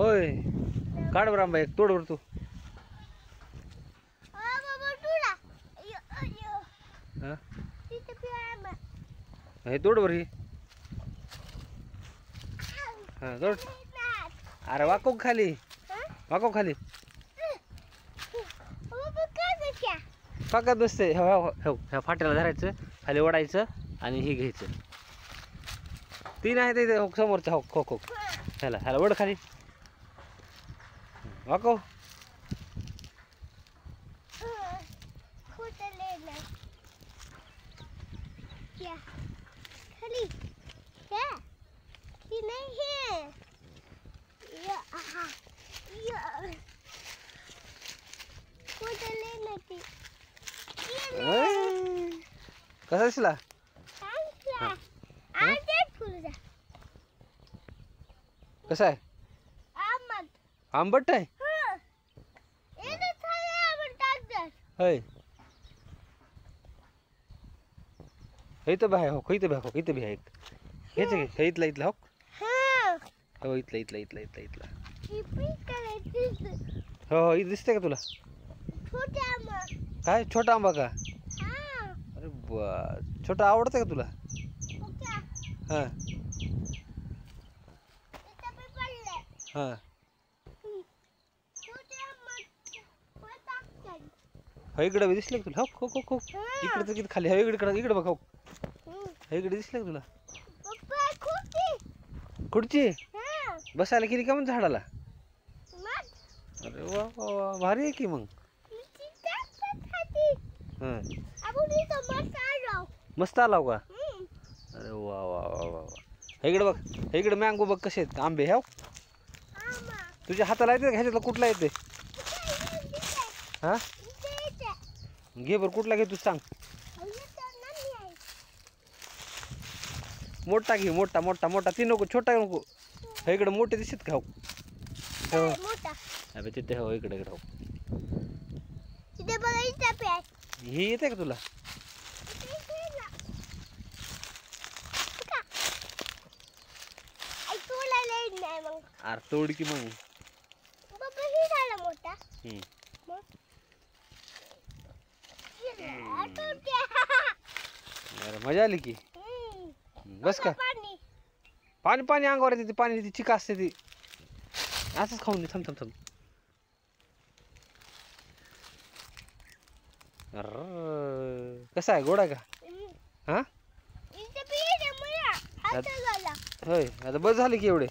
होय काढ बरं आंबा एक तोड बर तू हा हे तोड बर ही हा तोड अरे वाकव खाली वाकव खाली फाकत नसते ह्या फाट्याला धरायचं खाली ओढायचं आणि हे घ्यायचं तीन आहे ते समोरच्या हो खो खो ह्याला ह्याला ओढ खाली वाकव कसा दिसला कसा आहे आंबट आहे होय इथं बाय हो इथं बाय हो इथं बी आहे एक हेच घे इथला इथला हो हो इथला इथला इथला इथला इथला हो हो इथं दिसतंय का तुला काय छोटा आंबा का अरे बा छोटा आवडतं का तुला हां हां हो इकडे बी दिसले का तुला हो हो हो इकडे तर किती खाली हो इकडे इकडे बघ हो इकडे दिसले का तुला खुर्ची बसायला केली का मग झाडाला अरे वा वा वा भारी आहे की मग हां मस्त आलाव का अरे वा वा वा वा वा इकडे बघ इकडे मँगो बघ कसे आहेत आंबे ह्या तुझ्या हाताला येते ह्याच्यातला कुठला येते हां घे बरं कुठला घे तू सांग मोठा घे मोठा मोठा मोठा ती नको छोटा नको इकडे मोठे दिसत का हो अबे तिथे हो इकडे इकडे हो हे येते का तुला अरे तोड की मग अरे मजा आली की बस का पाणी पाणी अंगावर येते पाणी ती चिका असते ती असंच खाऊन थांब थांब थांब अरे कसा आहे गोडा का हा होय आता बस झाले की एवढे